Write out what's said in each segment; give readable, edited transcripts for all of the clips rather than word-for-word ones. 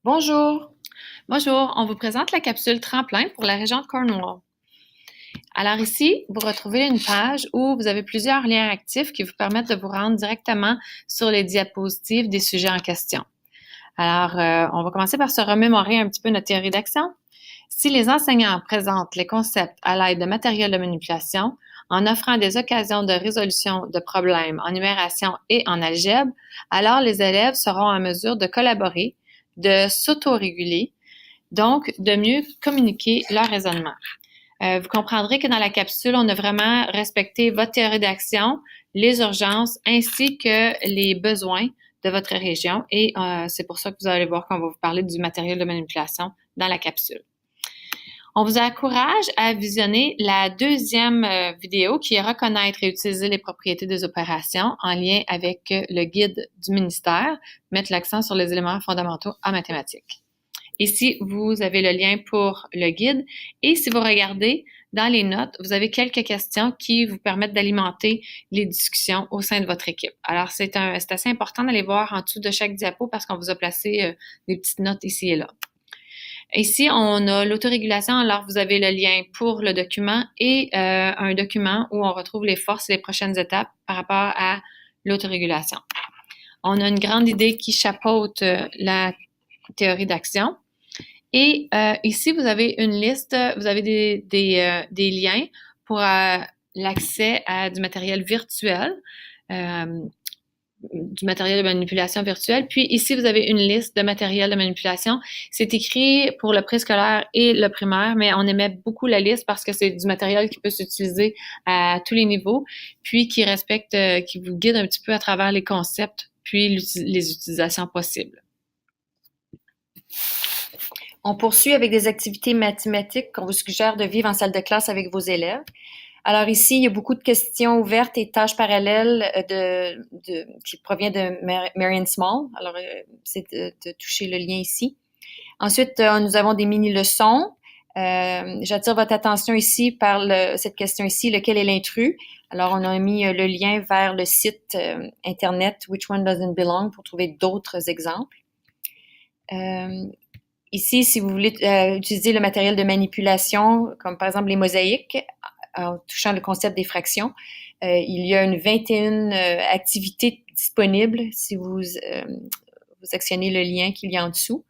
Bonjour. Bonjour, on vous présente la capsule Tremplin pour la région de Cornwall. Alors ici, vous retrouvez une page où vous avez plusieurs liens actifs qui vous permettent de vous rendre directement sur les diapositives des sujets en question. Alors, on va commencer par se remémorer un petit peu notre théorie d'action. Si les enseignants présentent les concepts à l'aide de matériels de manipulation, en offrant des occasions de résolution de problèmes en numération et en algèbre, alors les élèves seront en mesure de collaborer, de s'autoréguler, donc de mieux communiquer leur raisonnement. Vous comprendrez que dans la capsule, on a vraiment respecté votre théorie d'action, les urgences ainsi que les besoins de votre région et c'est pour ça que vous allez voir qu'on va vous parler du matériel de manipulation dans la capsule. On vous encourage à visionner la deuxième vidéo qui est reconnaître et utiliser les propriétés des opérations en lien avec le guide du ministère, mettre l'accent sur les éléments fondamentaux en mathématiques. Ici, vous avez le lien pour le guide et si vous regardez dans les notes, vous avez quelques questions qui vous permettent d'alimenter les discussions au sein de votre équipe. Alors, c'est assez important d'aller voir en dessous de chaque diapo parce qu'on vous a placé des petites notes ici et là. Ici, on a l'autorégulation. Alors, vous avez le lien pour le document et un document où on retrouve les forces et les prochaines étapes par rapport à l'autorégulation. On a une grande idée qui chapeaute la théorie d'action. Et ici, vous avez une liste, vous avez des liens pour l'accès à du matériel virtuel, euh, du matériel de manipulation virtuelle. Puis ici, vous avez une liste de matériel de manipulation. C'est écrit pour le préscolaire et le primaire, mais on aimait beaucoup la liste parce que c'est du matériel qui peut s'utiliser à tous les niveaux, puis qui respecte, qui vous guide un petit peu à travers les concepts, puis les utilisations possibles. On poursuit avec des activités mathématiques qu'on vous suggère de vivre en salle de classe avec vos élèves. Alors ici, il y a beaucoup de questions ouvertes et tâches parallèles qui proviennent de Marion Small. Alors, c'est de toucher le lien ici. Ensuite, nous avons des mini-leçons. J'attire votre attention ici par cette question ici, lequel est l'intrus? Alors, on a mis le lien vers le site Internet Which One Doesn't Belong pour trouver d'autres exemples. Ici, si vous voulez utiliser le matériel de manipulation, comme par exemple les mosaïques, en touchant le concept des fractions, il y a une 21 activités disponibles si vous actionnez le lien qu'il y a en dessous.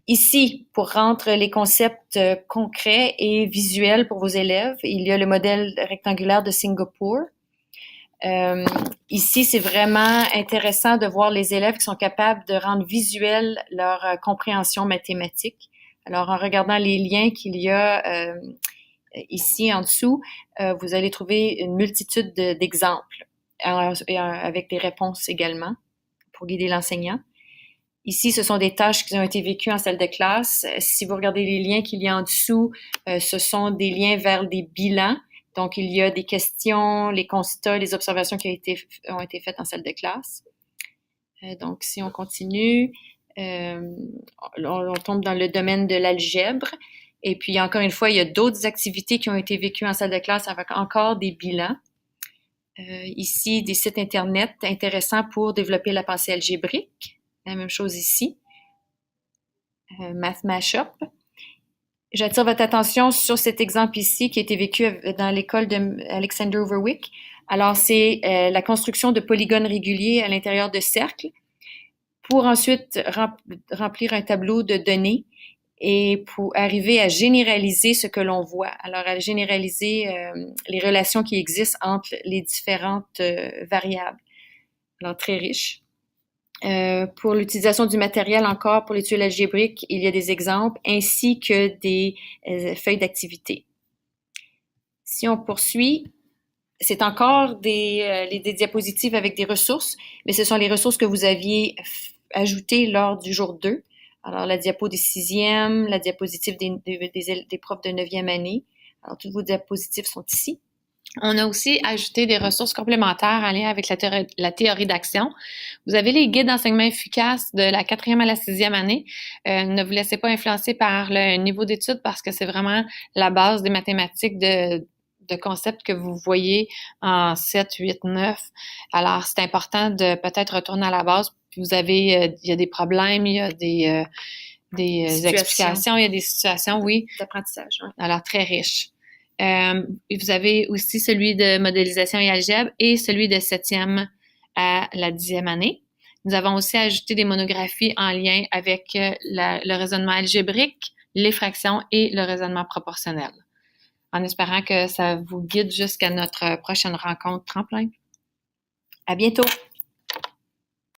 Ici, pour rendre les concepts concrets et visuels pour vos élèves, il y a le modèle rectangulaire de Singapour. Ici, c'est vraiment intéressant de voir les élèves qui sont capables de rendre visuel leur compréhension mathématique. Alors, en regardant les liens qu'il y a ici en dessous, vous allez trouver une multitude d'exemples avec des réponses également pour guider l'enseignant. Ici, ce sont des tâches qui ont été vécues en salle de classe. Si vous regardez les liens qu'il y a en dessous, ce sont des liens vers des bilans. Donc, il y a des questions, les constats, les observations qui ont été faites en salle de classe. Donc, si on continue, on tombe dans le domaine de l'algèbre. Et puis, encore une fois, il y a d'autres activités qui ont été vécues en salle de classe avec encore des bilans. Ici, des sites Internet intéressants pour développer la pensée algébrique. La même chose ici. Math Mashup. J'attire votre attention sur cet exemple ici qui a été vécu dans l'école d'Alexander Verwick. Alors, c'est la construction de polygones réguliers à l'intérieur de cercles pour ensuite remplir un tableau de données et pour arriver à généraliser ce que l'on voit. Alors, à généraliser les relations qui existent entre les différentes variables. Alors, très riche. Pour l'utilisation du matériel encore pour l'étude algébrique, il y a des exemples ainsi que des feuilles d'activité. Si on poursuit, c'est encore des diapositives avec des ressources, mais ce sont les ressources que vous aviez ajoutées lors du jour 2. Alors, la diapo des 6e, la diapositive des profs de 9e année. Alors, toutes vos diapositives sont ici. On a aussi ajouté des ressources complémentaires en lien avec la théorie d'action. Vous avez les guides d'enseignement efficace de la 4e à la 6e année. Ne vous laissez pas influencer par le niveau d'études parce que c'est vraiment la base des mathématiques de concepts que vous voyez en 7, 8, 9. Alors, c'est important de peut-être retourner à la base vous avez, il y a des problèmes, il y a des explications, il y a des situations, oui. D'apprentissage, oui. Alors, très riche. Vous avez aussi celui de modélisation et algèbre et celui de 7e à la 10e année. Nous avons aussi ajouté des monographies en lien avec le raisonnement algébrique, les fractions et le raisonnement proportionnel. En espérant que ça vous guide jusqu'à notre prochaine rencontre tremplin. À bientôt!